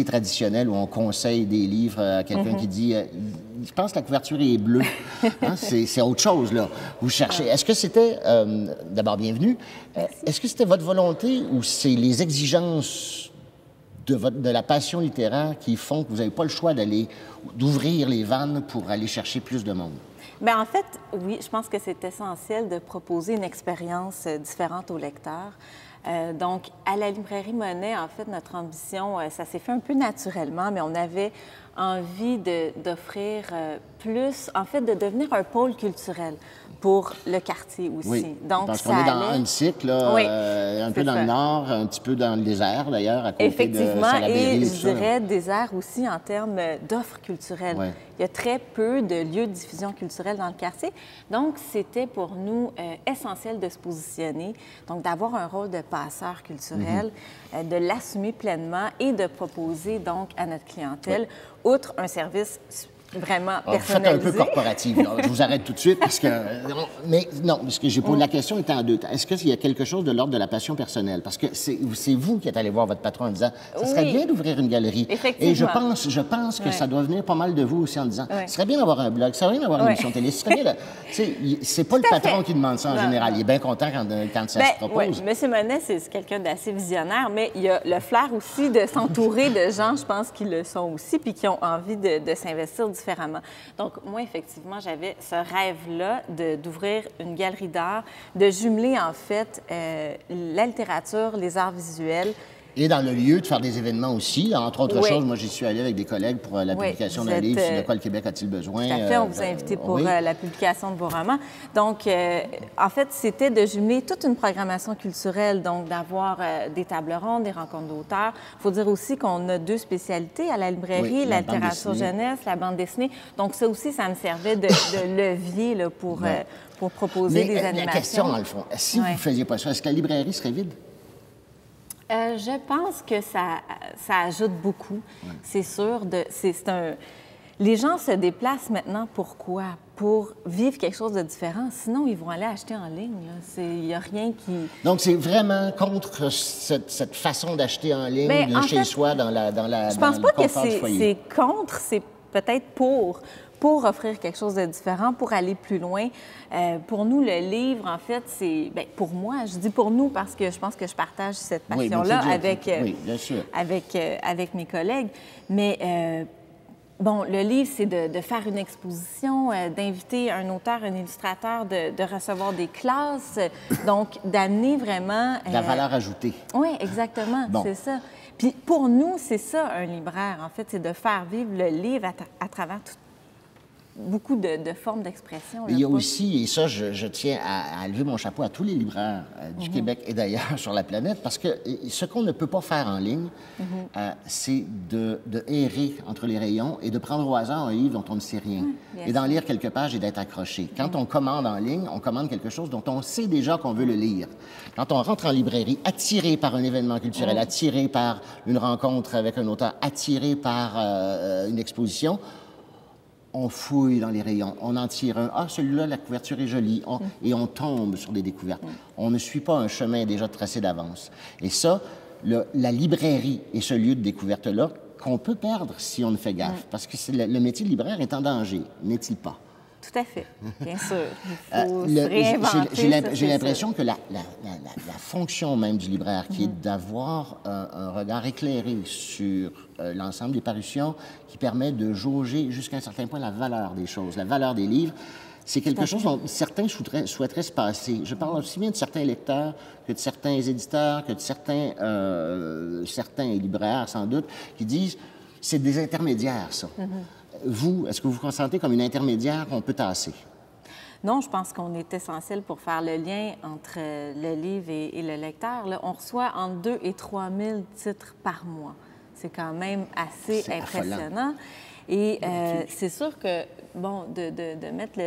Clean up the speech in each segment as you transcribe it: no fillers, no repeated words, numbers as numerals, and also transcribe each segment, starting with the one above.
traditionnel où on conseille des livres à quelqu'un qui dit je pense que la couverture est bleue. Hein, c'est autre chose, là. Vous cherchez. Est-ce que c'était, d'abord, bienvenue, est-ce que c'était votre volonté ou c'est les exigences de la passion littéraire qui font que vous n'avez pas le choix d'ouvrir les vannes pour aller chercher plus de monde? Bien, en fait, oui, je pense que c'est essentiel de proposer une expérience différente aux lecteurs. Donc, à la librairie Monet, en fait, notre ambition, ça s'est fait un peu naturellement, mais on avait envie d'offrir plus, en fait, de devenir un pôle culturel pour le quartier aussi. Oui, donc, parce qu'on est dans Annecy, là, oui, un peu dans le nord, un petit peu dans le désert, d'ailleurs, à côté effectivement, de Salaberry. et je dirais désert aussi en termes d'offres culturelles. Oui. Il y a très peu de lieux de diffusion culturelle dans le quartier. Donc, c'était pour nous essentiel de se positionner, donc d'avoir un rôle de passeur culturel, de l'assumer pleinement et de proposer donc à notre clientèle, outre un service vraiment personnalisé. Vous faites un peu corporative, là. Je vous arrête tout de suite parce que... mais non, parce que j'ai posé la question était en deux temps. Est-ce qu'il y a quelque chose de l'ordre de la passion personnelle? Parce que c'est vous qui êtes allé voir votre patron en disant « Ça serait bien d'ouvrir une galerie. » Effectivement. Et je pense que ça doit venir pas mal de vous aussi en disant « Ce serait bien d'avoir un blog, ça serait bien d'avoir une émission télé. » C'est pas le patron qui demande ça en général. Il est bien content quand ça se propose. Monsieur Monet, c'est quelqu'un d'assez visionnaire, mais il y a le flair aussi de s'entourer de gens, je pense, qui le sont aussi, puis qui ont envie de s'investir différemment. Donc, moi, effectivement, j'avais ce rêve-là d'ouvrir une galerie d'art, de jumeler, en fait, la littérature, les arts visuels. Et dans le lieu, de faire des événements aussi. Entre autres choses, moi, j'y suis allé avec des collègues pour la publication d'un livre sur de quoi le Québec a-t-il besoin. Tout à fait, on vous a invité pour la publication de vos romans. Donc, en fait, c'était de jumeler toute une programmation culturelle, donc d'avoir des tables rondes, des rencontres d'auteurs. Il faut dire aussi qu'on a 2 spécialités à la librairie, la littérature jeunesse, la bande dessinée. Donc, ça aussi, ça me servait de levier là, pour proposer des animations. La question, dans le fond, si vous ne faisiez pas ça, est-ce que la librairie serait vide? Je pense que ça ajoute beaucoup, c'est sûr. Les gens se déplacent maintenant, pourquoi? Pour vivre quelque chose de différent. Sinon, ils vont aller acheter en ligne. Il n'y a rien qui... Donc, c'est vraiment contre cette façon d'acheter en ligne de chez soi dans Je pense pas que c'est contre, c'est peut-être pour offrir quelque chose de différent, pour aller plus loin. Pour nous, le livre, en fait, c'est... Bien, pour moi, je dis pour nous parce que je pense que je partage cette passion-là avec mes collègues. Mais, bon, le livre, c'est de faire une exposition, d'inviter un auteur, un illustrateur, de recevoir des classes, donc d'amener vraiment... la valeur ajoutée. Oui, exactement, c'est ça. Puis pour nous, c'est ça, un libraire, en fait, c'est de faire vivre le livre à travers beaucoup de formes d'expression. Il y a aussi, et ça, je tiens à lever mon chapeau à tous les libraires du Québec et d'ailleurs sur la planète, parce que ce qu'on ne peut pas faire en ligne, c'est de errer entre les rayons et de prendre au hasard un livre dont on ne sait rien, et d'en lire quelques pages et d'être accroché. Quand on commande en ligne, on commande quelque chose dont on sait déjà qu'on veut le lire. Quand on rentre en librairie, attiré par un événement culturel, attiré par une rencontre avec un auteur, attiré par une exposition, on fouille dans les rayons, on en tire un. Ah, celui-là, la couverture est jolie. Et on tombe sur des découvertes. On ne suit pas un chemin déjà tracé d'avance. Et ça, la librairie est ce lieu de découverte-là qu'on peut perdre si on ne fait gaffe. Parce que le métier de libraire est en danger, n'est-il pas? Tout à fait, bien sûr. Il faut se réinventer. J'ai l'impression que la fonction même du libraire, qui est d'avoir un regard éclairé sur l'ensemble des parutions, qui permet de jauger jusqu'à un certain point la valeur des choses, la valeur des livres, c'est quelque chose dont certains souhaiteraient se passer. Je parle aussi bien de certains lecteurs que de certains éditeurs, que de certains libraires, sans doute, qui disent « c'est des intermédiaires, ça ». Vous, est-ce que vous vous consentez comme une intermédiaire qu'on peut tasser? Non, je pense qu'on est essentiel pour faire le lien entre le livre et le lecteur. Là, on reçoit entre 2 et 3 000 titres par mois. C'est quand même assez impressionnant. Et c'est sûr que, bon, de mettre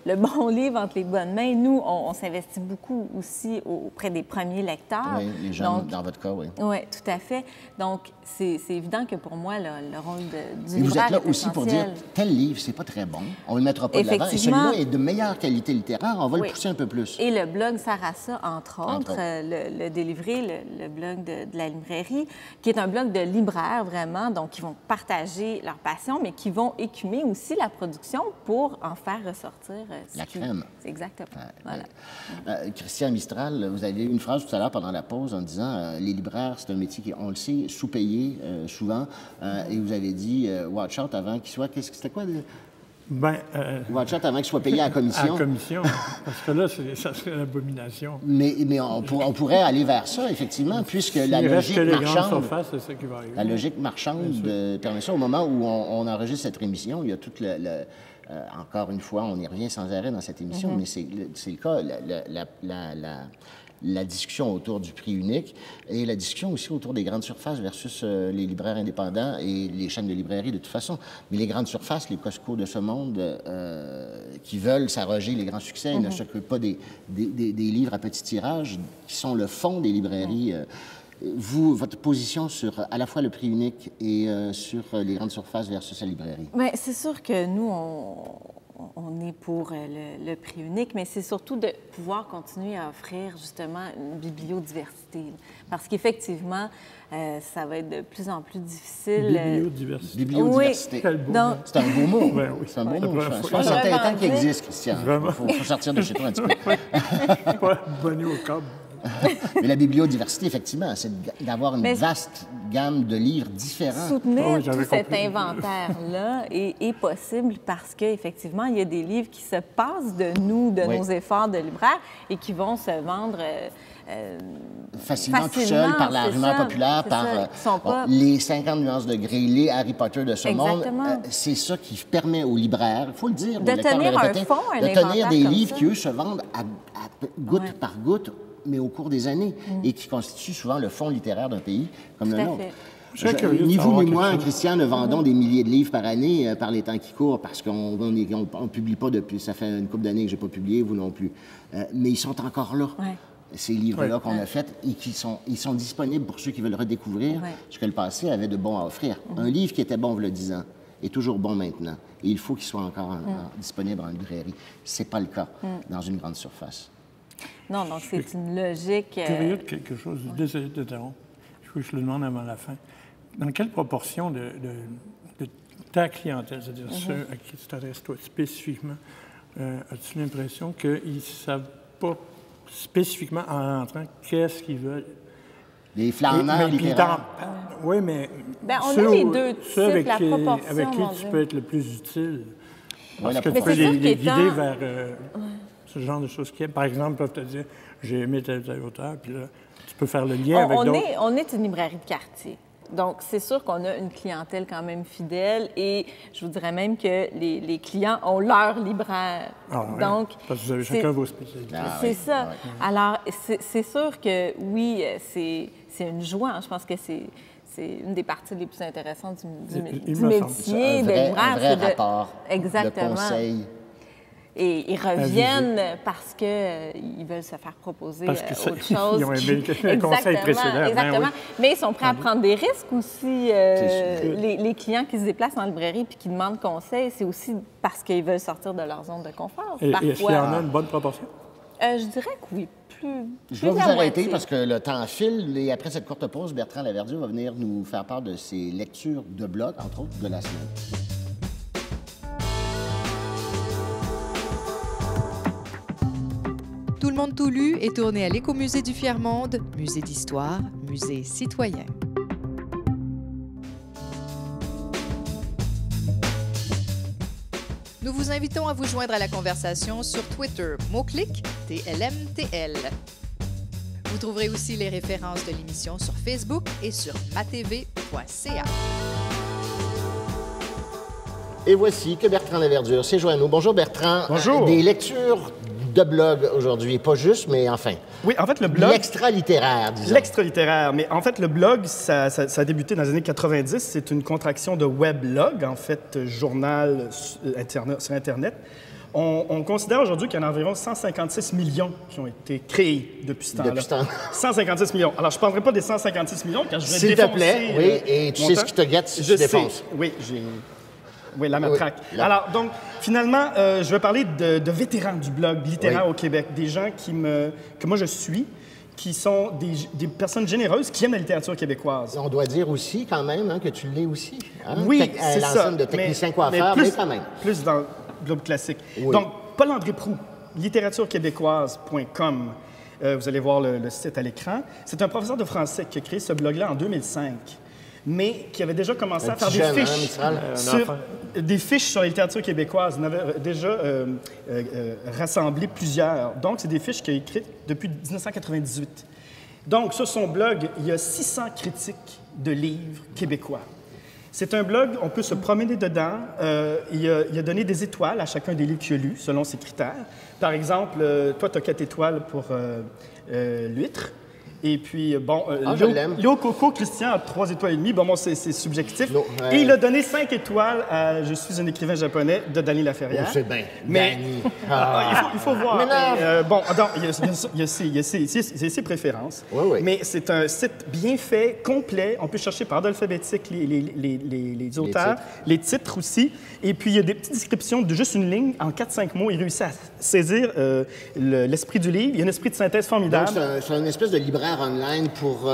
le bon livre entre les bonnes mains, nous, on s'investit beaucoup aussi auprès des premiers lecteurs. Oui, les jeunes, donc, dans votre cas, oui. Oui, tout à fait. Donc, c'est évident que pour moi, le rôle du libraire vous êtes là est aussi pour dire, tel livre, c'est pas très bon, on le mettra pas de l'avant. Et celui-là est de meilleure qualité littéraire, on va le pousser un peu plus. Et le blog sert à ça, entre autres. Le Délivré, le blog de la librairie, qui est un blog de libraires, vraiment, donc qui vont partager leur passion, mais qui vont écumer aussi la production pour en faire ressortir la crème. Exactement. Voilà. Christian Mistral, vous avez eu une phrase tout à l'heure pendant la pause en disant les libraires, c'est un métier qui, on le sait, sous-payé souvent. Et vous avez dit watch out avant qu'il soit. C'était quoi? Watch out avant qu'il soit payé à la commission. À la commission, parce que là, ça serait l'abomination. Mais on pourrait aller vers ça, effectivement, puisque la logique marchande... c'est ça qui va arriver. La logique marchande permet ça. Au moment où on enregistre cette émission, il y a toute encore une fois, on y revient sans arrêt dans cette émission, mais c'est le cas, la discussion autour du prix unique et la discussion aussi autour des grandes surfaces versus les libraires indépendants et les chaînes de librairie de toute façon. Mais les grandes surfaces, les Costco de ce monde, qui veulent s'arroger les grands succès, ne s'occupent pas des livres à petit tirage qui sont le fond des librairies. Vous, votre position sur à la fois le prix unique et sur les grandes surfaces versus la librairie? Bien, c'est sûr que nous, on est pour le prix unique, mais c'est surtout de pouvoir continuer à offrir justement une bibliodiversité. Parce qu'effectivement, ça va être de plus en plus difficile. Bibliodiversité. Bibliodiversité. Oui. Donc... C'est un beau mot. Ben oui. C'est un beau mot. Je pense que c'est un temps qui existe, Christian. Il faut sortir de chez toi un petit peu. Pas abonné au câble. Mais la bibliodiversité, effectivement, c'est d'avoir une vaste gamme de livres différents. Soutenir tout cet inventaire-là est possible parce qu'effectivement, il y a des livres qui se passent de nous, de nos efforts de libraires et qui vont se vendre facilement tout seul par la rumeur populaire, par les 50 nuances de Grey, les Harry Potter de ce monde. C'est ça qui permet aux libraires, il faut le dire, de tenir un fond, de tenir des livres qui, eux, se vendent à goutte par goutte, mais au cours des années, et qui constituent souvent le fond littéraire d'un pays comme le nôtre. Ni vous ni moi, Christian, ne vendons des milliers de livres par année par les temps qui courent, parce qu'on ne publie pas depuis, ça fait une couple d'années que je n'ai pas publié, vous non plus. Mais ils sont encore là, ces livres-là qu'on a faits, et ils sont disponibles pour ceux qui veulent redécouvrir ce que le passé avait de bon à offrir. Un livre qui était bon il y a 10 ans est toujours bon maintenant, et il faut qu'il soit encore disponible en librairie. Ce n'est pas le cas dans une grande surface. Non, donc c'est une logique... Curieux de quelque chose, désolé de t'interrompre, je le demande avant la fin. Dans quelle proportion de ta clientèle, c'est-à-dire ceux à qui tu t'adresses toi spécifiquement, as-tu l'impression qu'ils ne savent pas spécifiquement en rentrant qu'est-ce qu'ils veulent? Des flâneurs littéraires. Oui, mais on a les deux types, avec la proportion, avec qui tu peux être le plus utile. Parce que tu peux les guider vers... ce genre de choses qui, par exemple, peuvent te dire « j'ai aimé tel auteur », puis là, tu peux faire le lien avec d'autres. On est une librairie de quartier. Donc, c'est sûr qu'on a une clientèle quand même fidèle et je vous dirais même que les clients ont leur libraire. Donc, parce que vous avez chacun vos spécialités. C'est ça. Alors, c'est sûr que oui, c'est une joie. Je pense que c'est une des parties les plus intéressantes du métier de libraire. Un vrai rapport de conseil. Et ils reviennent parce qu'ils veulent se faire proposer autre chose. Ils ont aimé le conseil précédent. Exactement. Mais ils sont prêts à prendre des risques aussi. Les clients qui se déplacent en librairie et qui demandent conseil, c'est aussi parce qu'ils veulent sortir de leur zone de confort. Et est-ce qu'il y en a une bonne proportion? Je dirais que oui. Je dois vous arrêter parce que le temps file. Et après cette courte pause, Bertrand Laverdure va venir nous faire part de ses lectures de blog, entre autres, de la semaine. Tout le monde tout lu est tourné à l'Écomusée du Fier-Monde, musée d'histoire, musée citoyen. Nous vous invitons à vous joindre à la conversation sur Twitter, mot-clic TLMTL. Vous trouverez aussi les références de l'émission sur Facebook et sur matv.ca. Et voici que Bertrand Laverdure s'est joint à nous. Bonjour Bertrand. Bonjour. Des lectures de blog aujourd'hui, pas juste, mais enfin. Oui, en fait, le blog... L'extra-littéraire, disons. L'extra-littéraire. Mais en fait, le blog, ça a débuté dans les années 90. C'est une contraction de weblog, en fait, journal sur Internet. On considère aujourd'hui qu'il y en a environ 156 millions qui ont été créés depuis ce temps-là. Depuis ce temps. 156 millions. Alors, je ne parlerai pas des 156 millions, car je vais S'il te plaît, oui, et tu sais ce qui te guette si tu défonces. Oui, oui, la matraque. Oui, alors, donc, finalement, je vais parler de vétérans du blog littéraire au Québec, des gens que moi je suis, qui sont des personnes généreuses qui aiment la littérature québécoise. On doit dire aussi, quand même, que tu l'es aussi. Hein? Oui, c'est ça. L'ensemble de techniciens coiffeurs, mais quand même. Plus dans le globe classique. Oui. Donc, Paul-André Proulx, littératurequébécoise.com. Vous allez voir le site à l'écran. C'est un professeur de français qui a créé ce blog-là en 2005, mais qui avait déjà commencé à faire des fiches sur la littérature québécoise. Il en avait déjà rassemblé plusieurs. Donc, c'est des fiches qu'il a écrites depuis 1998. Donc, sur son blog, il y a 600 critiques de livres québécois. C'est un blog, on peut se promener dedans. Il a donné des étoiles à chacun des livres qu'il a lus, selon ses critères. Par exemple, toi, tu as 4 étoiles pour L'Huître. Et puis, bon, Léo Coco, Christian a 3 étoiles et demie. Bon, moi, c'est subjectif. Et il a donné 5 étoiles à Je suis un écrivain japonais de Dany Laferrière. Oh, c'est bien. Mais il faut voir. Bon, il y a ses préférences. Oui. Mais c'est un site bien fait, complet. On peut chercher par ordre alphabétique les auteurs, les titres aussi. Et puis, il y a des petites descriptions de juste une ligne en 4-5 mots. Il réussit à saisir l'esprit du livre. Il y a un esprit de synthèse formidable. Donc, c'est une espèce de libraire online pour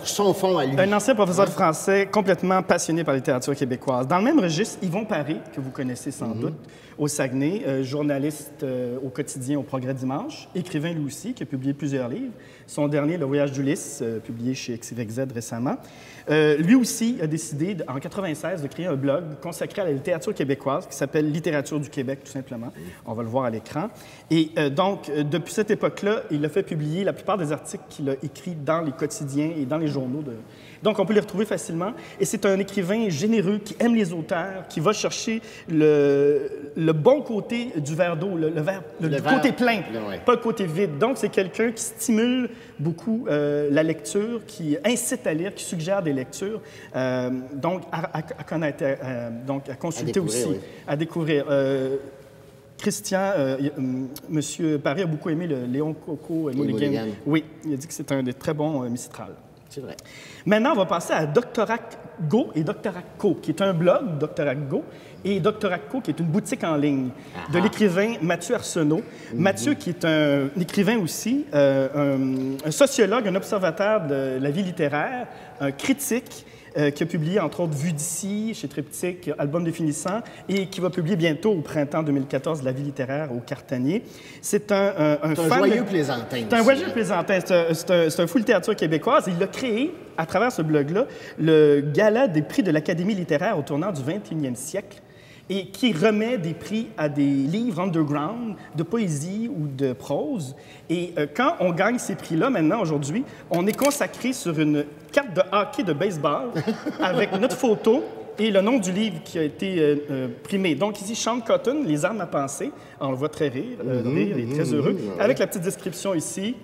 son fond à lui. Un ancien professeur de français complètement passionné par la littérature québécoise. Dans le même registre, Yvon Paré, que vous connaissez sans doute, au Saguenay, journaliste au quotidien au Progrès Dimanche, écrivain lui aussi, qui a publié plusieurs livres. Son dernier, Le Voyage d'Ulysse, publié chez XYZ récemment. Lui aussi a décidé, en 1996, de créer un blog consacré à la littérature québécoise qui s'appelle Littérature du Québec, tout simplement. On va le voir à l'écran. Et donc, depuis cette époque-là, il a fait publier la plupart des articles qu'il a écrits dans les quotidiens et dans les journaux. Donc, on peut les retrouver facilement. Et c'est un écrivain généreux qui aime les auteurs, qui va chercher le bon côté du verre d'eau, le côté plein, pas le côté vide. Donc, c'est quelqu'un qui stimule beaucoup la lecture, qui incite à lire, qui suggère des lectures, donc à connaître, donc à consulter à découvrir. Christian, M. Paré a beaucoup aimé le Léon Coco Mulligan. Oui, il a dit que c'est un des très bons Mistral. C'est vrai. Maintenant, on va passer à Doctorac Go et Doctorac Co, qui est un blog, Doctorac Go, et Doctorac Co, qui est une boutique en ligne de l'écrivain Mathieu Arsenault. Mathieu, qui est un écrivain aussi, un sociologue, un observateur de la vie littéraire, un critique, qui a publié, entre autres, Vue d'ici, chez Triptyque, Album définissant, et qui va publier bientôt, au printemps 2014, La vie littéraire au Cartanier. C'est un joyeux plaisantin. C'est un joyeux plaisantin. C'est un fou littérature québécoise. Il a créé, à travers ce blog-là, le gala des prix de l'Académie littéraire au tournant du 21e siècle, et qui remet des prix à des livres underground de poésie ou de prose. Et quand on gagne ces prix-là, maintenant, aujourd'hui, on est consacré sur une carte de hockey de baseball avec notre photo et le nom du livre qui a été primé. Donc ici, Sean Cotton, Les armes à penser. On le voit très rire, il est très heureux. Avec la petite description ici.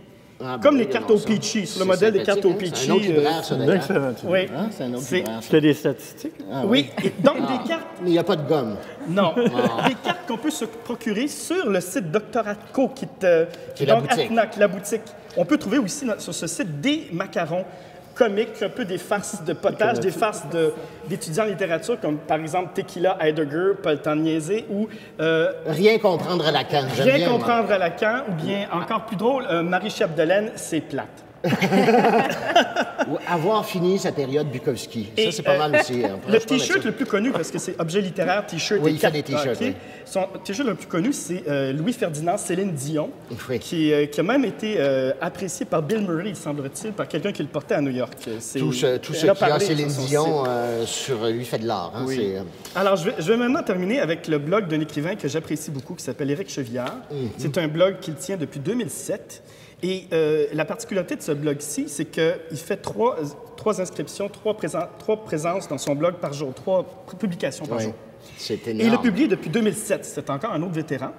Comme les cartes au Peachy, sur le modèle des cartes au Peachy. C'est un autre libraire, ça, d'ailleurs. Excellent. Oui. C'est un autre libraire. Tu as des statistiques? Oui. Et donc, des cartes... Mais il n'y a pas de gomme. Non. Des cartes qu'on peut se procurer sur le site Doctoratco, qui est la donc boutique. Artnac, la boutique. On peut trouver aussi sur ce site des macarons comiques, un peu des farces de potage, des farces d'étudiants en littérature, comme par exemple Tequila, Heidegger, Pas le temps de niaiser, ou... Rien comprendre à Lacan. Rien comprendre à Lacan, ou bien, encore plus drôle, Marie Chapdelaine, c'est plate. Ou avoir fini sa période Bukowski. Ça, c'est pas mal aussi. Le T-shirt le plus connu, parce que c'est objet littéraire, T-shirt Oui, et il fait des T-shirts, oui. Son T-shirt le plus connu, c'est Louis-Ferdinand Céline Dion, Oui. qui a même été apprécié par Bill Murray, semble-t-il, par quelqu'un qui le portait à New York. Tout ce qui a Céline Dion sur lui fait de l'art. Hein, oui. Alors, je vais maintenant terminer avec le blog d'un écrivain que j'apprécie beaucoup, qui s'appelle Éric Chevillard. C'est un blog qu'il tient depuis 2007. Et la particularité de ce blog-ci, c'est qu'il fait trois inscriptions, trois présences dans son blog par jour, 3 publications par jour. C'est Et énorme. il a publié depuis 2007. C'est encore un autre vétéran.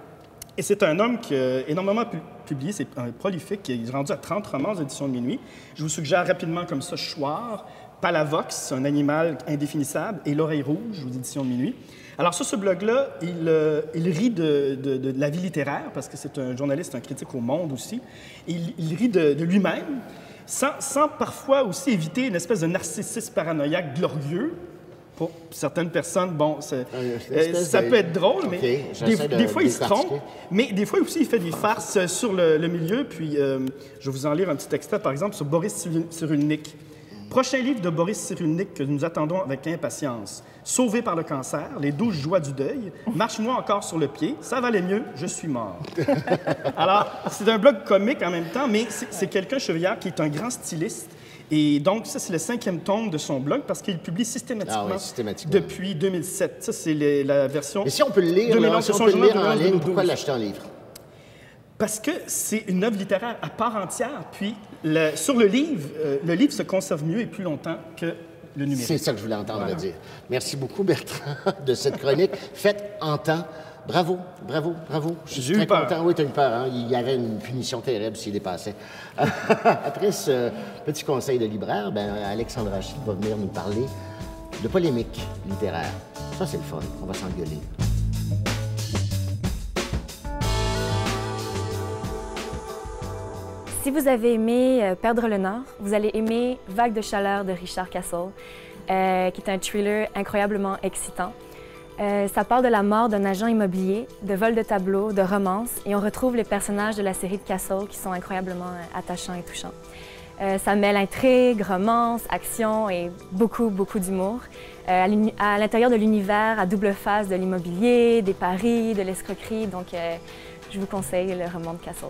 Et c'est un homme qui a énormément publié, c'est un prolifique, qui est rendu à 30 romans aux éditions de Minuit. Je vous suggère rapidement comme ça Chouard, Palavox, un animal indéfinissable, et L'Oreille rouge aux éditions de Minuit. Alors sur ce blog-là, il rit de la vie littéraire, parce que c'est un journaliste, un critique au Monde aussi. Il rit de lui-même, sans parfois aussi éviter une espèce de narcissisme paranoïaque glorieux. Pour certaines personnes, bon, ça peut être drôle, mais des fois, il se trompe. Mais des fois aussi, il fait des farces sur le milieu. Puis, je vais vous en lire un petit extrait, par exemple, sur Boris Cyrulnik. Prochain livre de Boris Cyrulnik que nous attendons avec impatience. Sauvé par le cancer, les 12 joies du deuil, marche-moi encore sur le pied, ça valait mieux, je suis mort. Alors, c'est un blog comique en même temps, mais c'est quelqu'un, Chevillard, qui est un grand styliste. Et donc, ça, c'est le 5e tome de son blog parce qu'il publie systématiquement, depuis 2007. Ça, c'est la version... Et si on peut le lire, là, si on peut le lire en ligne, pourquoi l'acheter en livre? Parce que c'est une œuvre littéraire à part entière. Puis, sur le livre se conserve mieux et plus longtemps que le numérique. C'est ça que je voulais entendre dire. Merci beaucoup, Bertrand, de cette chronique faite en temps. Bravo, bravo, bravo. Je suis très content. Oui, tu as eu peur. Hein? Il y avait une punition terrible s'il dépassait. Après ce petit conseil de libraire, Alexandre Achille va venir nous parler de polémique littéraire. Ça, c'est le fun. On va s'engueuler. Si vous avez aimé Perdre le Nord, vous allez aimer Vague de chaleur de Richard Castle, qui est un thriller incroyablement excitant. Ça parle de la mort d'un agent immobilier, de vol de tableaux, de romance, et on retrouve les personnages de la série de Castle qui sont incroyablement attachants et touchants. Ça mêle intrigue, romance, action et beaucoup d'humour. À l'intérieur de l'univers à double face de l'immobilier, des paris, de l'escroquerie, donc je vous conseille le roman de Castle.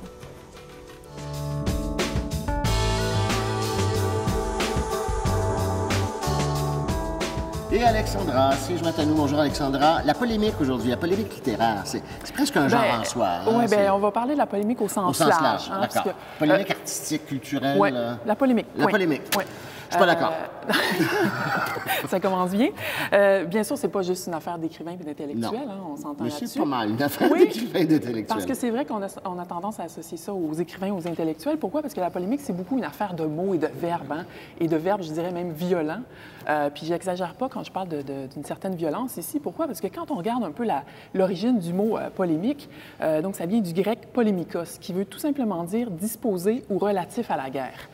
Et Alexandra, si je m'attends à nous, bonjour Alexandra. La polémique aujourd'hui, la polémique littéraire, c'est presque un genre en soi. Hein? Oui, on va parler de la polémique au sens large. Hein, d'accord. Polémique artistique, culturelle. Oui, la polémique. La polémique. Oui. Je suis pas d'accord. Ça commence bien. Bien sûr, c'est pas juste une affaire d'écrivain et d'intellectuel, hein, on s'entend là-dessus. Mais c'est pas mal, une affaire d'écrivain et d'intellectuel. Parce que c'est vrai qu'on a tendance à associer ça aux écrivains, aux intellectuels. Pourquoi? Parce que la polémique, c'est beaucoup une affaire de mots et de verbes, hein, et de verbes, je dirais même violents. Puis j'exagère pas quand je parle d'une certaine violence ici. Pourquoi? Parce que quand on regarde un peu l'origine du mot polémique, donc ça vient du grec polémikos, qui veut tout simplement dire disposé ou relatif à la guerre.